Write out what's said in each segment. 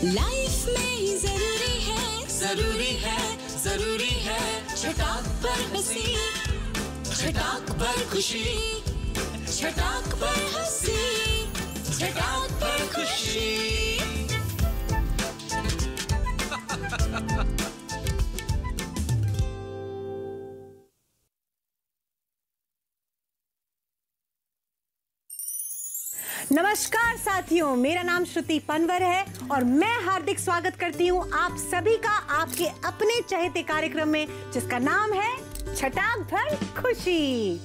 Life में जरूरी है छटाक पर हंसी, छटाक पर खुशी, छटाक पर हंसी, छटाक पर खुशी। नमस्कार साथियों, मेरा नाम श्रुति पनवर है और मैं हार्दिक स्वागत करती हूँ आप सभी का आपके अपने चहेते कार्यक्रम में, जिसका नाम है छटाक भर खुशी।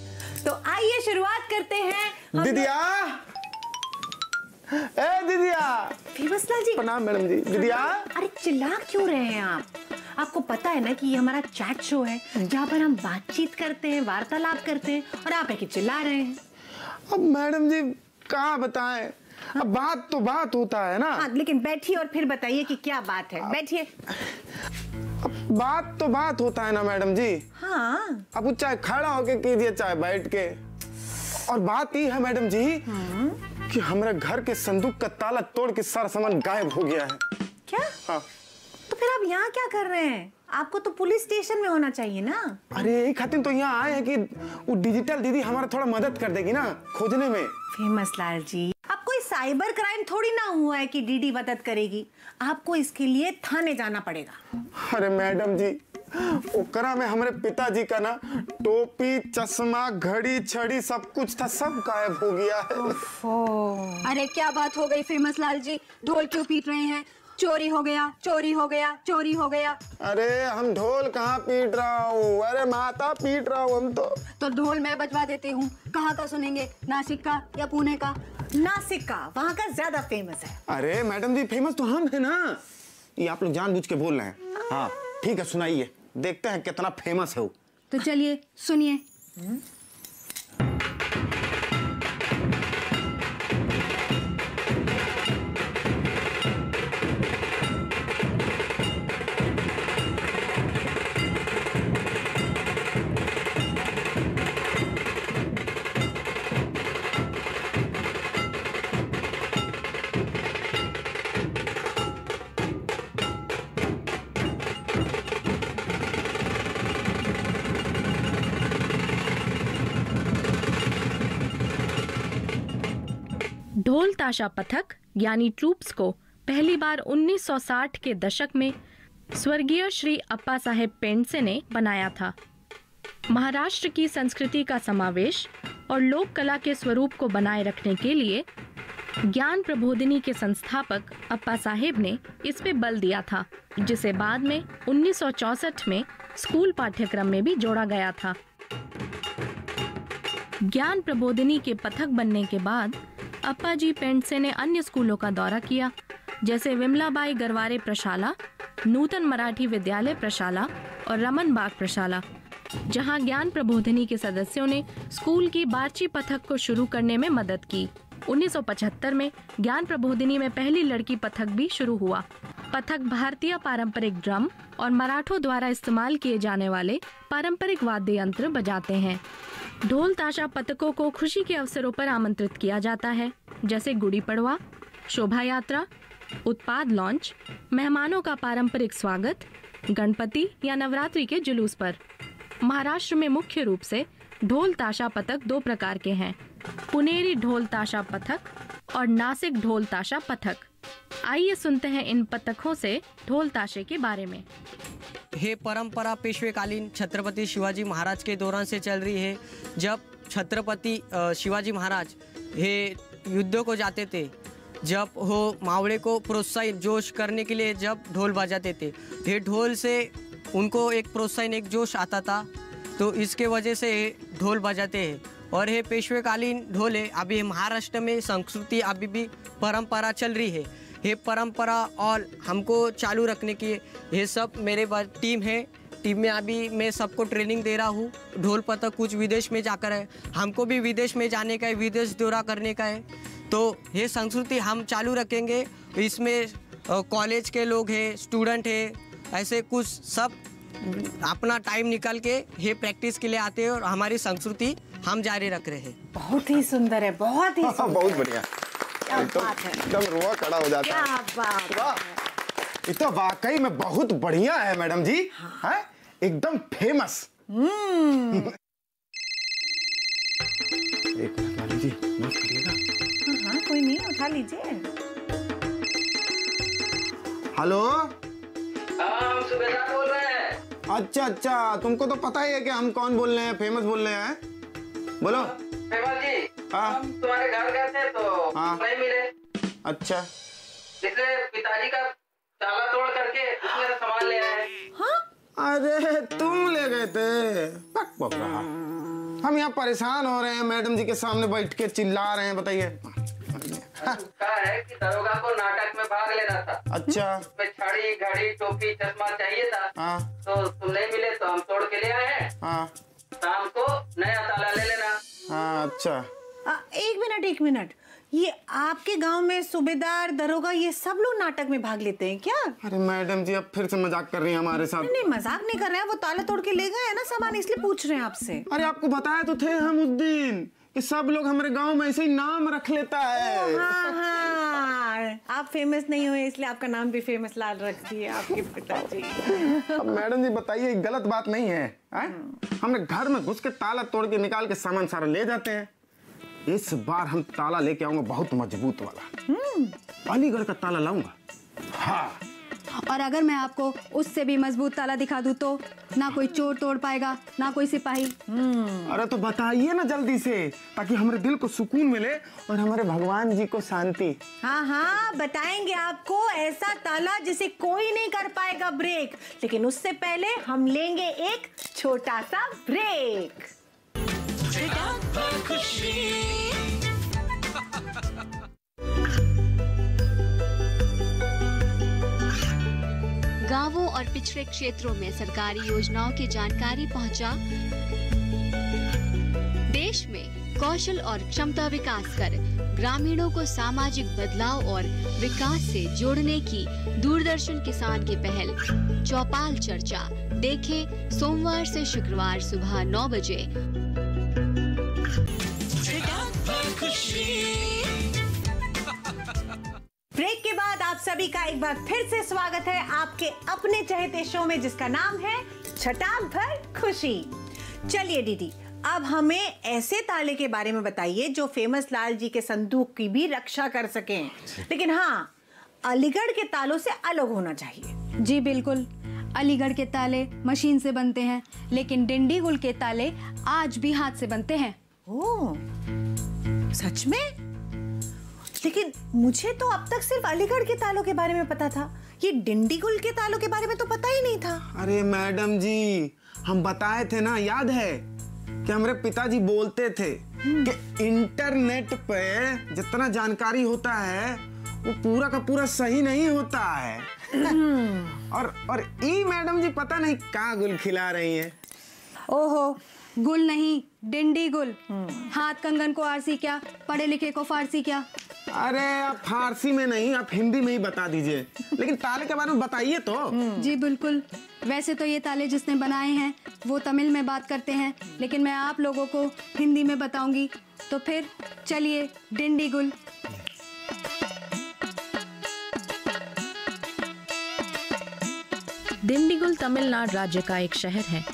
तो आइए शुरुआत करते हैं। दीदिया, ए दीदिया। फेमस लाल जी। प्रणाम मैडम जी। दीदिया, अरे चिल्ला क्यों रहे हैं आप? आपको पता है ना कि ये हमारा चैट शो है जहाँ पर हम बातचीत करते हैं, वार्तालाप करते हैं, और आप है कि चिल्ला रहे हैं। अब मैडम जी कहाँ बताएं, अब बात तो बात होता है ना। हाँ, लेकिन बैठिए और फिर बताइए कि क्या बात है। बैठिए। अब बात तो बात होता है ना मैडम जी। हाँ। अब चाहे खड़ा होके कीजिए चाहे बैठ के। और बात ये है मैडम जी कि हमारे घर के संदूक का ताला तोड़ के सारा सामान गायब हो गया है। क्या? हाँ। तो फिर आप यहाँ क्या कर रहे हैं? आपको तो पुलिस स्टेशन में होना चाहिए ना। अरे यही खातिर तो यहाँ आए हैं कि वो डिजिटल दीदी हमारा थोड़ा मदद कर देगी ना खोजने में। फेमस लाल जी, अब कोई साइबर क्राइम थोड़ी ना हुआ है कि डीडी मदद करेगी। आपको इसके लिए थाने जाना पड़ेगा। अरे मैडम जी, ओकरा में हमारे पिताजी का ना टोपी, चश्मा, घड़ी, छड़ी सब कुछ था, सब गायब हो गया है। अरे क्या बात हो गई फेमस लाल जी, ढोल क्यों पीट रहे हैं? चोरी हो गया, चोरी हो गया, चोरी हो गया। अरे हम ढोल कहाँ पीट रहा हूँ, अरे माता पीट रहा हूँ हम तो ढोल मैं बजवा देती हूँ। कहाँ का सुनेंगे, नासिक का या पुणे का? नासिक का, वहाँ का ज्यादा फेमस है। अरे मैडम जी फेमस तो हम है ना, ये आप लोग जानबूझ के बोल रहे हैं। हाँ ठीक है, सुनाइए, देखते हैं कितना फेमस है वो। तो चलिए सुनिए। ढोल ताशा पथक यानी ट्रूप्स को पहली बार 1960 के दशक में स्वर्गीय श्री अप्पा साहेब पेंडसे ने बनाया था। महाराष्ट्र की संस्कृति का समावेश और लोक कला के स्वरूप को बनाए रखने के लिए ज्ञान प्रबोधिनी के संस्थापक अप्पा साहेब ने इस पे बल दिया था, जिसे बाद में 1964 में स्कूल पाठ्यक्रम में भी जोड़ा गया था। ज्ञान प्रबोधिनी के पथक बनने के बाद अप्पा जी पेंडसे ने अन्य स्कूलों का दौरा किया, जैसे विमलाबाई गरवारे प्रशाला, नूतन मराठी विद्यालय प्रशाला और रमन बाग प्रशाला, जहां ज्ञान प्रबोधिनी के सदस्यों ने स्कूल की बार्ची पथक को शुरू करने में मदद की। 1975 में ज्ञान प्रबोधिनी में पहली लड़की पथक भी शुरू हुआ। पथक भारतीय पारंपरिक ड्रम और मराठों द्वारा इस्तेमाल किए जाने वाले पारंपरिक वाद्य यंत्र बजाते हैं। ढोल ताशा पथकों को खुशी के अवसरों पर आमंत्रित किया जाता है, जैसे गुड़ी पड़वा, शोभा यात्रा, उत्पाद लॉन्च, मेहमानों का पारंपरिक स्वागत, गणपति या नवरात्रि के जुलूस पर। महाराष्ट्र में मुख्य रूप से ढोल ताशा पथक दो प्रकार के हैं, पुनेरी ढोल ताशा पथक और नासिक ढोल ताशा पथक। आइए सुनते हैं इन पथकों से ढोल ताशे के बारे में। ये परंपरा पेशवेकालीन छत्रपति शिवाजी महाराज के दौरान से चल रही है। जब छत्रपति शिवाजी महाराज ये युद्धों को जाते थे, जब वो मावड़े को प्रोत्साहित जोश करने के लिए जब ढोल बजाते थे, ये ढोल से उनको एक प्रोत्साहन, एक जोश आता था, तो इसके वजह से ढोल बजाते हैं। और ये पेशवेकालीन ढोल है। अभी महाराष्ट्र में संस्कृति अभी भी परंपरा चल रही है। ये परंपरा और हमको चालू रखने की ये सब मेरे टीम है। टीम में अभी मैं सबको ट्रेनिंग दे रहा हूँ। ढोल पथक कुछ विदेश में जाकर है, हमको भी विदेश में जाने का है, विदेश दौरा करने का है। तो ये संस्कृति हम चालू रखेंगे। इसमें कॉलेज के लोग हैं, स्टूडेंट है, ऐसे कुछ सब अपना टाइम निकाल के ये प्रैक्टिस के लिए आते हैं और हमारी संस्कृति हम जारी रख रहे हैं। बहुत ही सुंदर है, बहुत ही सुंदर। बहुत बढ़िया, क्या बात है, एकदम रुआ खड़ा हो जाता है। क्या बात है। ये तो वाकई में बहुत बढ़िया है मैडम जी। हाँ? एकदम फेमस। एक मिनट मैडम जी, नोट करिएगा। हाँ कोई नहीं, उठा लीजिए। हेलो, हम सूबेदार बोल रहे हैं। अच्छा, तुमको तो पता ही है कि हम कौन बोल रहे हैं, फेमस बोल रहे हैं। बोलो। फेमस जी, हाँ। हम तुम्हारे घर गए थे तो नहीं मिले। अच्छा, इसलिए पिताजी का ताला तोड़ करके उसमें से सामान ले आए। अरे तुम ले गए थे। बक रहा। हम यहाँ परेशान हो रहे हैं, मैडम जी के सामने बैठ के चिल्ला रहे हैं, बताइए। कहा है कि दरोगा को नाटक में भाग लेना था। अच्छा। उसमें छड़ी, घड़ी, टोपी, चश्मा चाहिए था। हाँ। तो तुम नहीं मिले तो हम तोड़ के ले आए हैं। हाँ। शाम को नया ताला ले लेना। हाँ अच्छा। एक मिनट, ये आपके गांव में सूबेदार, दरोगा, ये सब लोग नाटक में भाग लेते हैं क्या? अरे मैडम जी, अब फिर से मजाक कर रही हैं हमारे साथ। नहीं, मजाक नहीं कर रहे हैं, वो ताला तोड़ के ले गए हैं ना सामान, इसलिए पूछ रहे हैं आपसे। अरे आपको बताया तो थे हम उस दिन कि सब लोग हमारे गांव में ऐसे ही नाम रख लेता है। हाँ, आप फेमस नहीं हुए इसलिए आपका नाम भी फेमस लाल रख दिए आपके पिताजी। अब मैडम जी बताइए, गलत बात नहीं है? हमने घर में घुस के ताला तोड़ के निकाल के सामान सारा ले जाते हैं। इस बार हम ताला लेके आऊंगा बहुत मजबूत वाला। अलीगढ़ का ताला लाऊंगा। हाँ। और अगर मैं आपको उससे भी मजबूत ताला दिखा दूं तो ना कोई चोर तोड़ पाएगा, ना कोई सिपाही। अरे तो बताइए ना जल्दी से, ताकि हमारे दिल को सुकून मिले और हमारे भगवान जी को शांति। हाँ, बताएंगे आपको ऐसा ताला जिसे कोई नहीं कर पाएगा ब्रेक। लेकिन उससे पहले हम लेंगे एक छोटा सा ब्रेक। छटाक पर खुशी। गांवों और पिछड़े क्षेत्रों में सरकारी योजनाओं की जानकारी पहुंचा। देश में कौशल और क्षमता विकास कर ग्रामीणों को सामाजिक बदलाव और विकास से जोड़ने की दूरदर्शन किसान की पहल चौपाल चर्चा देखें सोमवार से शुक्रवार सुबह 9 बजे। ब्रेक के बाद आप सभी का एक बार फिर से स्वागत है आपके अपने चहेते शो में, जिसका नाम है छटाक भर खुशी। चलिए दीदी, अब हमें ऐसे ताले के बारे में बताइए जो फेमस लाल जी के संदूक की भी रक्षा कर सकें, लेकिन हाँ, अलीगढ़ के तालों से अलग होना चाहिए। जी बिल्कुल, अलीगढ़ के ताले मशीन से बनते हैं, लेकिन डिंडीगुल के ताले आज भी हाथ से बनते हैं। ओह, सच में? लेकिन मुझे तो अब तक सिर्फ अलीगढ़ के तालों के बारे में पता था, ये डिंडीगुल के तालों के बारे में तो पता ही नहीं था। अरे मैडम जी, हम बताए थे ना, याद है कि हमारे पिताजी बोलते थे कि इंटरनेट पे जितना जानकारी होता है वो पूरा का पूरा सही नहीं होता है। और ई मैडम जी पता नहीं कहाँ गुल खिला रही हैं। ओहो, गुल नहीं, डिंडीगुल। हाथ कंगन को आरसी क्या, पढ़े लिखे को फारसी क्या। अरे आप फारसी में नहीं, आप हिंदी में ही बता दीजिए, लेकिन ताले के बारे में बताइए तो। जी बिल्कुल, वैसे तो ये ताले जिसने बनाए हैं वो तमिल में बात करते हैं, लेकिन मैं आप लोगों को हिंदी में बताऊंगी, तो फिर चलिए डिंडीगुल। डिंडीगुल तमिलनाडु राज्य का एक शहर है।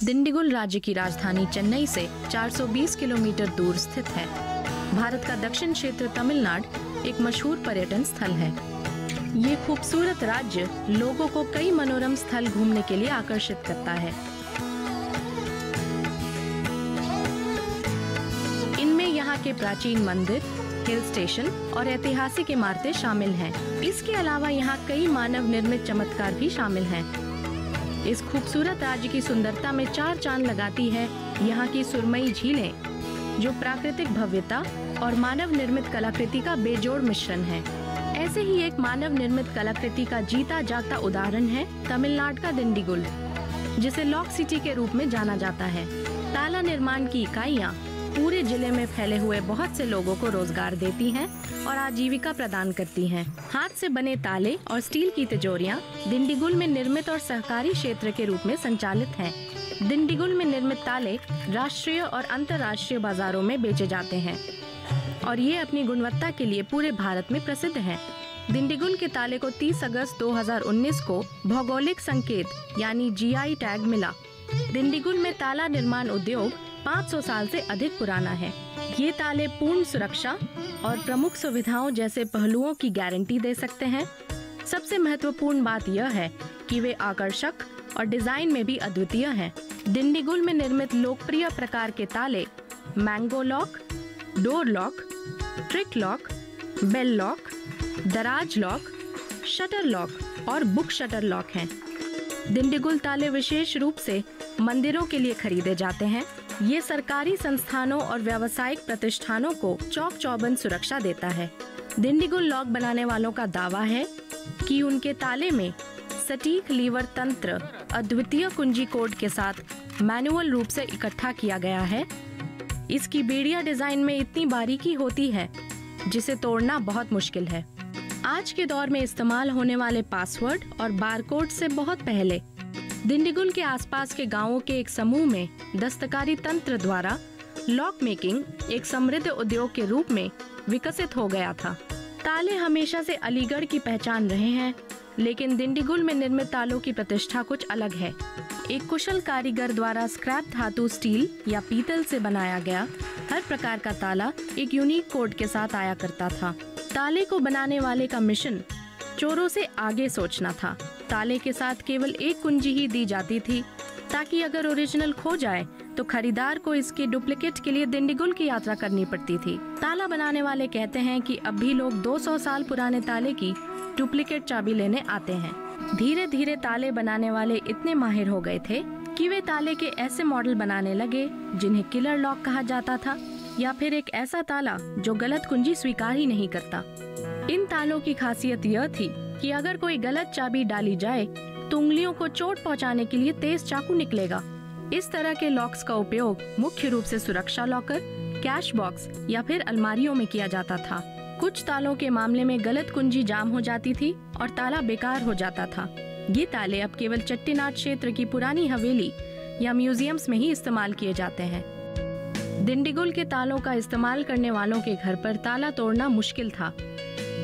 डिंडीगुल राज्य की राजधानी चेन्नई से 420 किलोमीटर दूर स्थित है। भारत का दक्षिण क्षेत्र तमिलनाडु एक मशहूर पर्यटन स्थल है। ये खूबसूरत राज्य लोगों को कई मनोरम स्थल घूमने के लिए आकर्षित करता है। इनमें यहाँ के प्राचीन मंदिर, हिल स्टेशन और ऐतिहासिक इमारतें शामिल हैं। इसके अलावा यहाँ कई मानव निर्मित चमत्कार भी शामिल हैं। इस खूबसूरत राज्य की सुंदरता में चार चांद लगाती है यहाँ की सुरमई झीलें, जो प्राकृतिक भव्यता और मानव निर्मित कलाकृति का बेजोड़ मिश्रण है। ऐसे ही एक मानव निर्मित कलाकृति का जीता जागता उदाहरण है तमिलनाडु का डिंडीगुल, जिसे लॉक सिटी के रूप में जाना जाता है। ताला निर्माण की इकाइयाँ पूरे जिले में फैले हुए बहुत से लोगों को रोजगार देती हैं और आजीविका प्रदान करती हैं। हाथ से बने ताले और स्टील की तिजोरियां डिंडीगुल में निर्मित और सहकारी क्षेत्र के रूप में संचालित हैं। डिंडीगुल में निर्मित ताले राष्ट्रीय और अंतर्राष्ट्रीय बाजारों में बेचे जाते हैं और ये अपनी गुणवत्ता के लिए पूरे भारत में प्रसिद्ध हैं। दिंडीगुल के ताले को 30 अगस्त 2019 को भौगोलिक संकेत यानी GI टैग मिला। दिंडीगुल में ताला निर्माण उद्योग 500 साल से अधिक पुराना है। ये ताले पूर्ण सुरक्षा और प्रमुख सुविधाओं जैसे पहलुओं की गारंटी दे सकते हैं। सबसे महत्वपूर्ण बात यह है कि वे आकर्षक और डिजाइन में भी अद्वितीय हैं। दिंडीगुल में निर्मित लोकप्रिय प्रकार के ताले mango lock, door lock, trick lock, bell lock, दराज लॉक, शटर लॉक और बुक शटर लॉक हैं। दिंडीगुल ताले विशेष रूप से मंदिरों के लिए खरीदे जाते हैं। ये सरकारी संस्थानों और व्यावसायिक प्रतिष्ठानों को चौक चौबंद सुरक्षा देता है। दिंडीगुल लॉक बनाने वालों का दावा है कि उनके ताले में सटीक लीवर तंत्र अद्वितीय कुंजी कोड के साथ मैनुअल रूप से इकट्ठा किया गया है। इसकी बेड़िया डिजाइन में इतनी बारीकी होती है जिसे तोड़ना बहुत मुश्किल है। आज के दौर में इस्तेमाल होने वाले पासवर्ड और बारकोड से बहुत पहले दिंडीगुल के आसपास के गांवों के एक समूह में दस्तकारी तंत्र द्वारा लॉक मेकिंग एक समृद्ध उद्योग के रूप में विकसित हो गया था। ताले हमेशा से अलीगढ़ की पहचान रहे हैं, लेकिन दिंडीगुल में निर्मित तालों की प्रतिष्ठा कुछ अलग है। एक कुशल कारीगर द्वारा स्क्रैप धातु, स्टील या पीतल से बनाया गया हर प्रकार का ताला एक यूनिक कोड के साथ आया करता था। ताले को बनाने वाले का मिशन चोरों से आगे सोचना था। ताले के साथ केवल एक कुंजी ही दी जाती थी ताकि अगर ओरिजिनल खो जाए तो खरीदार को इसके डुप्लीकेट के लिए दिंडीगुल की यात्रा करनी पड़ती थी। ताला बनाने वाले कहते हैं कि अब भी लोग 200 साल पुराने ताले की डुप्लीकेट चाबी लेने आते हैं। धीरे धीरे ताले बनाने वाले इतने माहिर हो गए थे कि वे ताले के ऐसे मॉडल बनाने लगे जिन्हें किलर लॉक कहा जाता था, या फिर एक ऐसा ताला जो गलत कुंजी स्वीकार ही नहीं करता। इन तालों की खासियत यह थी कि अगर कोई गलत चाबी डाली जाए तो उंगलियों को चोट पहुंचाने के लिए तेज चाकू निकलेगा। इस तरह के लॉक्स का उपयोग मुख्य रूप से सुरक्षा लॉकर, कैश बॉक्स या फिर अलमारियों में किया जाता था। कुछ तालों के मामले में गलत कुंजी जाम हो जाती थी और ताला बेकार हो जाता था। ये ताले अब केवल चट्टीनाड क्षेत्र की पुरानी हवेली या म्यूजियम्स में ही इस्तेमाल किए जाते हैं। दिंडीगुल के तालों का इस्तेमाल करने वालों के घर पर ताला तोड़ना मुश्किल था।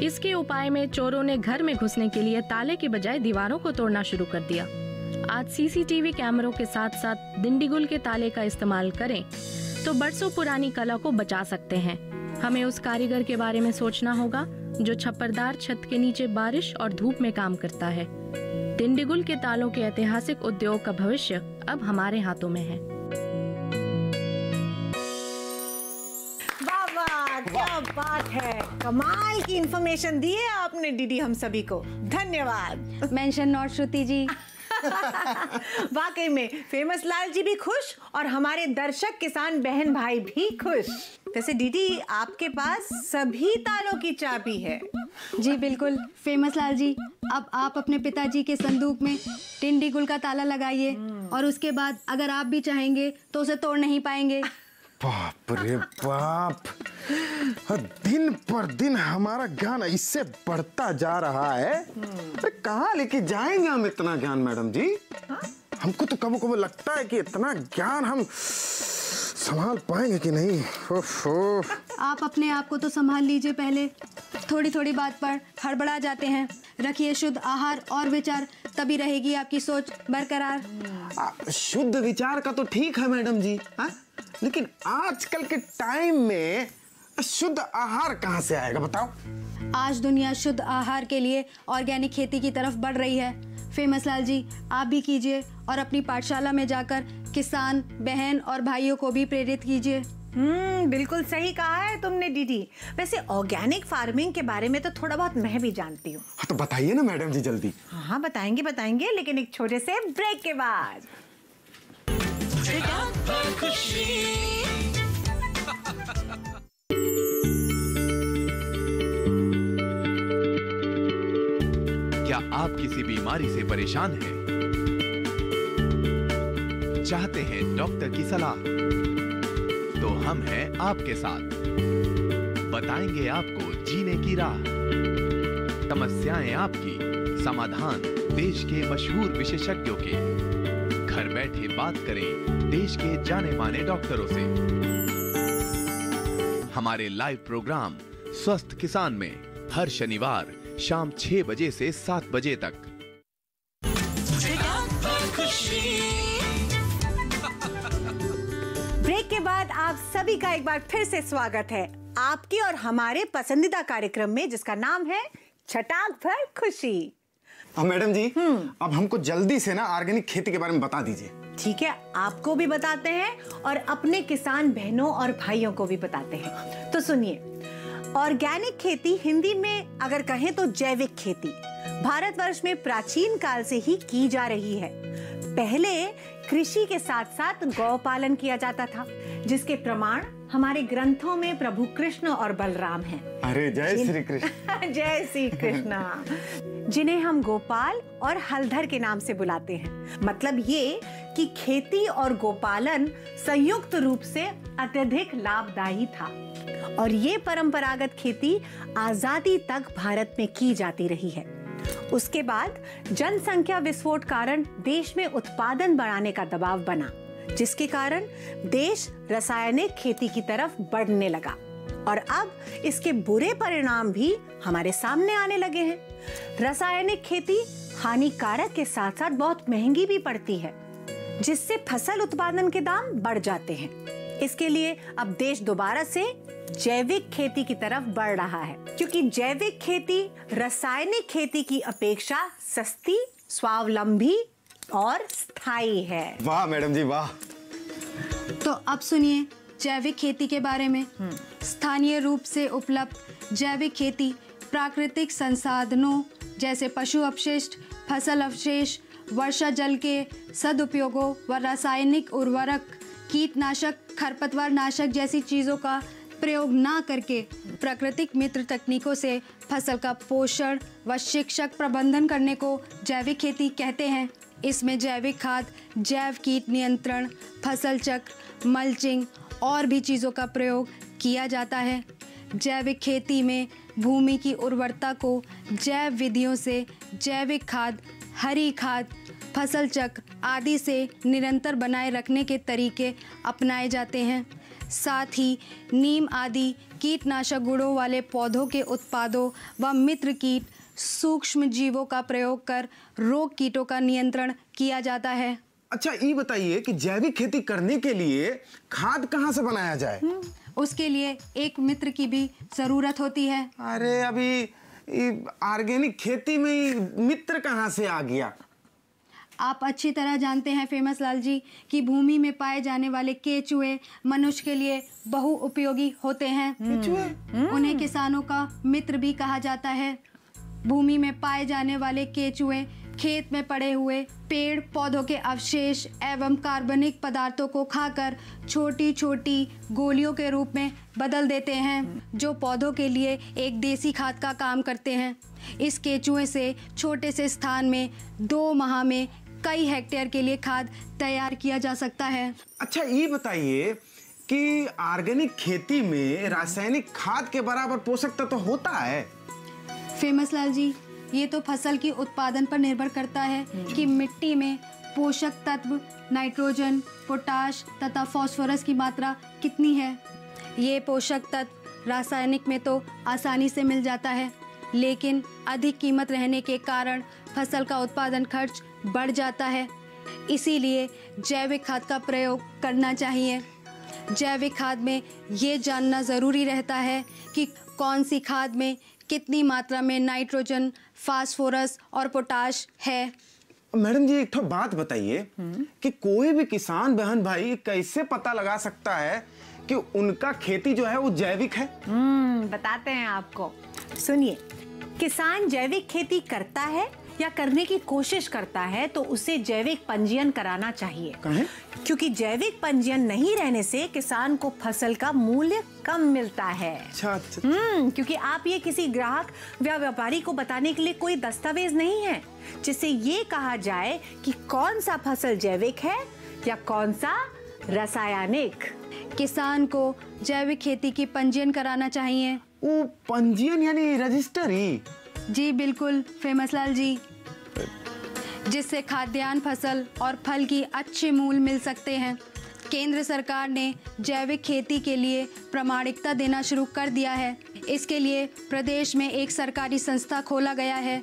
इसके उपाय में चोरों ने घर में घुसने के लिए ताले के बजाय दीवारों को तोड़ना शुरू कर दिया। आज सीसीटीवी कैमरों के साथ साथ दिंडीगुल के ताले का इस्तेमाल करें तो बरसों पुरानी कला को बचा सकते हैं। हमें उस कारीगर के बारे में सोचना होगा जो छप्परदार छत के नीचे बारिश और धूप में काम करता है। दिंडीगुल के तालों के ऐतिहासिक उद्योग का भविष्य अब हमारे हाथों में है। क्या बात है, कमाल की इंफॉर्मेशन दी है आपने दीदी हम सभी को, धन्यवाद। मेंशन नॉट श्रुति जी। वाकई में फेमस लाल जी भी खुश और हमारे दर्शक किसान बहन भाई भी खुश। वैसे दीदी आपके पास सभी तालों की चाबी है। जी बिल्कुल फेमस लाल जी, अब आप अपने पिताजी के संदूक में दिंडीगुल का ताला लगाइए और उसके बाद अगर आप भी चाहेंगे तो उसे तोड़ नहीं पाएंगे। बाप रे बाप, दिन पर दिन हमारा ज्ञान इससे बढ़ता जा रहा है। अरे कहाँ लेके जाएंगे हम इतना ज्ञान मैडम जी? हमको तो कभी कभी लगता है कि इतना ज्ञान हम संभाल पाएंगे कि नहीं। आप अपने आप को तो संभाल लीजिए पहले, थोड़ी थोड़ी बात पर हड़बड़ा जाते हैं। रखिए शुद्ध आहार और विचार, तभी रहेगी आपकी सोच बरकरार। शुद्ध विचार का तो ठीक है मैडम जी, लेकिन आजकल के टाइम में शुद्ध आहार कहाँ से आएगा बताओ? आज दुनिया शुद्ध आहार के लिए ऑर्गेनिक खेती की तरफ बढ़ रही है। फेमस लाल जी आप भी कीजिए और अपनी पाठशाला में जाकर किसान बहन और भाइयों को भी प्रेरित कीजिए। बिल्कुल सही कहा है तुमने दीदी। वैसे ऑर्गेनिक फार्मिंग के बारे में तो थोड़ा बहुत मैं भी जानती हूँ। हाँ तो बताइए ना मैडम जी जल्दी। हाँ बताएंगे, लेकिन एक छोटे से ब्रेक के बाद। क्या आप किसी बीमारी से परेशान हैं? चाहते हैं डॉक्टर की सलाह? तो हम हैं आपके साथ, बताएंगे आपको जीने की राह। समस्याएं आपकी, समाधान देश के मशहूर विशेषज्ञों के। घर बैठे बात करें देश के जाने माने डॉक्टरों से। हमारे लाइव प्रोग्राम स्वस्थ किसान में हर शनिवार शाम 6 बजे से 7 बजे तक। ब्रेक के बाद आप सभी का एक बार फिर से स्वागत है आपके और हमारे पसंदीदा कार्यक्रम में, जिसका नाम है छटाक भर खुशी। अब मैडम जी, अब हमको जल्दी से ना ऑर्गेनिक खेती के बारे में बता दीजिए। ठीक है, आपको भी बताते हैं और अपने किसान बहनों और भाइयों को भी बताते हैं। तो सुनिए, ऑर्गेनिक खेती हिंदी में अगर कहें तो जैविक खेती भारतवर्ष में प्राचीन काल से ही की जा रही है। पहले कृषि के साथ साथ गौ पालन किया जाता था, जिसके प्रमाण हमारे ग्रंथों में प्रभु कृष्ण और बलराम हैं। अरे जय श्री कृष्ण। जय श्री कृष्ण। जिन्हें हम गोपाल और हलधर के नाम से बुलाते हैं। मतलब ये कि खेती और गोपालन संयुक्त रूप से अत्यधिक लाभदायी था और ये परंपरागत खेती आजादी तक भारत में की जाती रही है। उसके बाद जनसंख्या विस्फोट कारण देश में उत्पादन बढ़ाने का दबाव बना, जिसके कारण देश रासायनिक खेती की तरफ बढ़ने लगा और अब इसके बुरे परिणाम भी हमारे सामने आने लगे हैं। रासायनिक खेती हानिकारक के साथ साथ बहुत महंगी भी पड़ती है, जिससे फसल उत्पादन के दाम बढ़ जाते हैं। इसके लिए अब देश दोबारा से जैविक खेती की तरफ बढ़ रहा है, क्योंकि जैविक खेती रासायनिक खेती की अपेक्षा सस्ती, स्वावलंबी और स्थायी है। वाह मैडम जी वाह। तो अब सुनिए जैविक खेती के बारे में। स्थानीय रूप से उपलब्ध जैविक खेती प्राकृतिक संसाधनों जैसे पशु अपशिष्ट, फसल अवशेष, वर्षा जल के सदुपयोगों व रासायनिक उर्वरक, कीटनाशक, खरपतवार नाशक जैसी चीज़ों का प्रयोग ना करके प्राकृतिक मित्र तकनीकों से फसल का पोषण व शिक्षक प्रबंधन करने को जैविक खेती कहते हैं। इसमें जैविक खाद, जैव कीट नियंत्रण, फसल चक्र, मल्चिंग और भी चीज़ों का प्रयोग किया जाता है। जैविक खेती में भूमि की उर्वरता को जैव विधियों से जैविक खाद, हरी खाद, फसल चक्र आदि से निरंतर बनाए रखने के तरीके अपनाए जाते हैं। साथ ही नीम आदि कीटनाशक गुणों वाले पौधों के उत्पादों व मित्र कीट, सूक्ष्म जीवों का प्रयोग कर रोग कीटों का नियंत्रण किया जाता है। अच्छा ये बताइए कि जैविक खेती करने के लिए खाद कहाँ से बनाया जाए? उसके लिए एक मित्र की भी जरूरत होती है। अरे अभी ऑर्गेनिक खेती में मित्र कहाँ से आ गया? आप अच्छी तरह जानते हैं फेमस लाल जी कि भूमि में पाए जाने वाले केचुए मनुष्य के लिए बहु उपयोगी होते हैं। उन्हें किसानों का मित्र भी कहा जाता है। भूमि में पाए जाने वाले केचुए खेत में पड़े हुए पेड़ पौधों के अवशेष एवं कार्बनिक पदार्थों को खाकर छोटी छोटी गोलियों के रूप में बदल देते हैं, जो पौधों के लिए एक देसी खाद का काम करते हैं। इस केचुए से छोटे से स्थान में 2 माह में कई हेक्टेयर के लिए खाद तैयार किया जा सकता है। अच्छा ये बताइए कि ऑर्गेनिक खेती में रासायनिक खाद के बराबर पोषक तत्व होता है? फेमस लाल जी, ये तो फसल की उत्पादन पर निर्भर करता है कि मिट्टी में पोषक तत्व नाइट्रोजन, पोटाश तथा फास्फोरस की मात्रा कितनी है। ये पोषक तत्व रासायनिक में तो आसानी से मिल जाता है, लेकिन अधिक कीमत रहने के कारण फसल का उत्पादन खर्च बढ़ जाता है। इसीलिए जैविक खाद का प्रयोग करना चाहिए। जैविक खाद में ये जानना ज़रूरी रहता है कि कौन सी खाद में कितनी मात्रा में नाइट्रोजन, फास्फोरस और पोटाश है। मैडम जी एक तो बात बताइए कि कोई भी किसान बहन भाई कैसे पता लगा सकता है कि उनका खेती जो है वो जैविक है? बताते हैं आपको। सुनिए, किसान जैविक खेती करता है या करने की कोशिश करता है तो उसे जैविक पंजीयन कराना चाहिए। कहें? क्योंकि जैविक पंजीयन नहीं रहने से किसान को फसल का मूल्य कम मिलता है। अच्छा। क्योंकि आप ये किसी ग्राहक या व्यापारी को बताने के लिए कोई दस्तावेज नहीं है जिससे ये कहा जाए कि कौन सा फसल जैविक है या कौन सा रासायनिक। किसान को जैविक खेती की पंजीयन कराना चाहिए। वो पंजीयन यानी रजिस्टर ही? जी बिल्कुल फेमस लाल जी, जिससे खाद्यान्न फसल और फल की अच्छे मूल्य मिल सकते हैं। केंद्र सरकार ने जैविक खेती के लिए प्रामाणिकता देना शुरू कर दिया है। इसके लिए प्रदेश में एक सरकारी संस्था खोला गया है।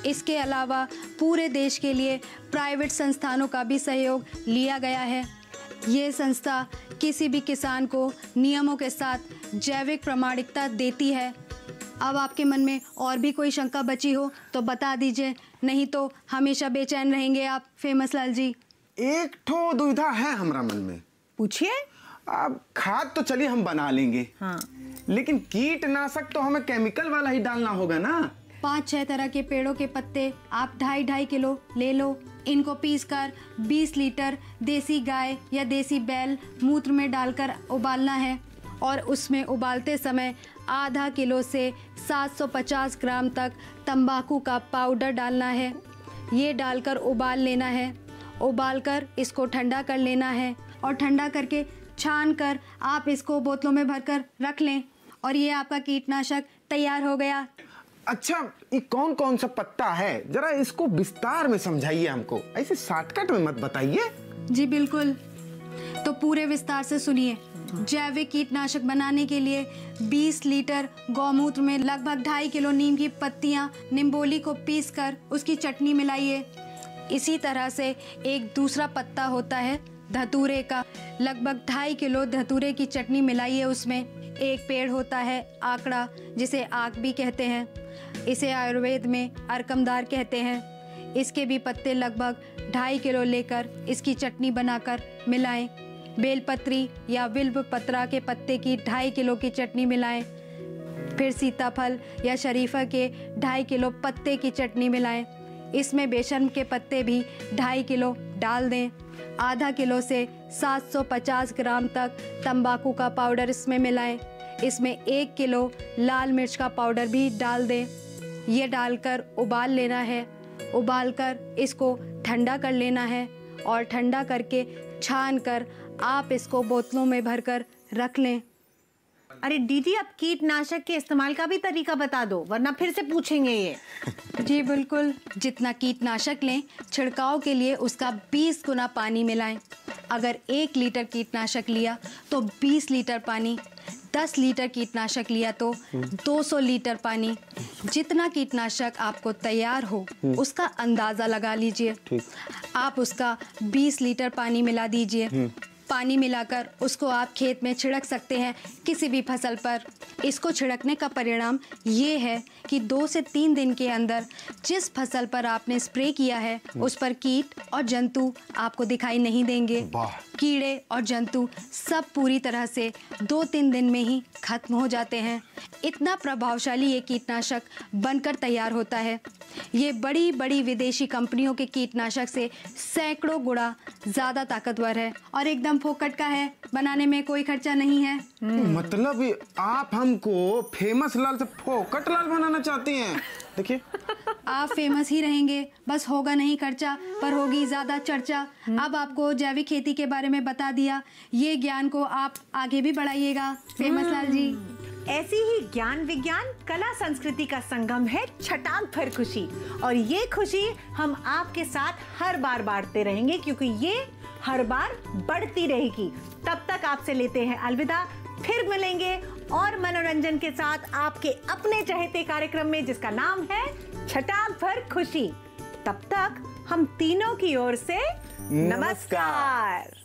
इसके अलावा पूरे देश के लिए प्राइवेट संस्थानों का भी सहयोग लिया गया है। ये संस्था किसी भी किसान को नियमों के साथ जैविक प्रामाणिकता देती है। अब आपके मन में और भी कोई शंका बची हो तो बता दीजिए, नहीं तो हमेशा बेचैन रहेंगे आप फेमस लाल जी। एक ठो दुविधा है हमारा मन में। पूछिए। अब खाद तो चलिए हम बना लेंगे, हाँ, लेकिन कीटनाशक तो हमें केमिकल वाला ही डालना होगा ना। 5-6 तरह के पेड़ों के पत्ते आप 2.5 किलो ले लो। इनको पीसकर 20 लीटर देसी गाय या देसी बैल मूत्र में डालकर उबालना है और उसमें उबालते समय आधा किलो से 750 ग्राम तक तंबाकू का पाउडर डालना है। ये डालकर उबाल लेना है। उबालकर इसको ठंडा कर लेना है और ठंडा करके छान कर आप इसको बोतलों में भरकर रख लें और ये आपका कीटनाशक तैयार हो गया। अच्छा, ये कौन कौन सा पत्ता है, जरा इसको विस्तार में समझाइए हमको, ऐसे शॉर्टकट में मत बताइए। जी बिल्कुल, तो पूरे विस्तार से सुनिए। जैविक कीटनाशक बनाने के लिए 20 लीटर गौमूत्र में लगभग 2.5 किलो नीम की पत्तियां निम्बोली को पीसकर उसकी चटनी मिलाइए। इसी तरह से एक दूसरा पत्ता होता है धतूरे का, लगभग 2.5 किलो धतूरे की चटनी मिलाइए उसमें। एक पेड़ होता है आकड़ा, जिसे आक भी कहते हैं। इसे आयुर्वेद में अर्कमदार कहते हैं। इसके भी पत्ते लगभग 2.5 किलो लेकर इसकी चटनी बनाकर मिलाएं। बेलपत्री या बिल्व पत्रा के पत्ते की 2.5 किलो की चटनी मिलाएं। फिर सीताफल या शरीफा के 2.5 किलो पत्ते की चटनी मिलाएं। इसमें बेसन के पत्ते भी 2.5 किलो डाल दें। आधा किलो से 750 ग्राम तक तंबाकू का पाउडर इसमें मिलाएं। इसमें 1 किलो लाल मिर्च का पाउडर भी डाल दें। ये डालकर उबाल लेना है। उबालकर इसको ठंडा कर लेना है और ठंडा करके छान कर आप इसको बोतलों में भरकर रख लें। अरे दीदी, अब कीटनाशक के इस्तेमाल का भी तरीका बता दो, वरना फिर से पूछेंगे ये। जी बिल्कुल, जितना कीटनाशक लें छिड़काव के लिए उसका 20 गुना पानी मिलाएं। अगर 1 लीटर कीटनाशक लिया तो 20 लीटर पानी, 10 लीटर कीटनाशक लिया तो 200 लीटर पानी। जितना कीटनाशक आपको तैयार हो उसका अंदाज़ा लगा लीजिए। आप उसका 20 लीटर पानी मिला दीजिए। पानी मिलाकर उसको आप खेत में छिड़क सकते हैं किसी भी फसल पर। इसको छिड़कने का परिणाम ये है कि 2 से 3 दिन के अंदर जिस फसल पर आपने स्प्रे किया है उस पर कीट और जंतु आपको दिखाई नहीं देंगे। कीड़े और जंतु सब पूरी तरह से 2-3 दिन में ही खत्म हो जाते हैं। इतना प्रभावशाली ये कीटनाशक बनकर तैयार होता है। ये बड़ी बड़ी विदेशी कंपनियों के कीटनाशक से सैकड़ों गुना ज़्यादा ताकतवर है और एकदम फोकट का है। बनाने में कोई खर्चा नहीं है। मतलब आप हमको फेमस लाल से फोकट लाल बनाना चाहती हैं? देखिए, आप फेमस ही रहेंगे, बस होगा नहीं खर्चा पर होगी ज़्यादा चर्चा। अब आपको जैविक खेती के बारे में बता दिया, ये ज्ञान को आप आगे भी बढ़ाइएगा फेमस लाल जी। ऐसी ही ज्ञान विज्ञान कला संस्कृति का संगम है छटाक भर खुशी, और ये खुशी हम आपके साथ हर बार बांटते रहेंगे, क्योंकि ये हर बार बढ़ती रहेगी। तब तक आपसे लेते हैं अलविदा, फिर मिलेंगे और मनोरंजन के साथ आपके अपने चहेते कार्यक्रम में, जिसका नाम है छटाक भर खुशी। तब तक हम तीनों की ओर से नमस्कार।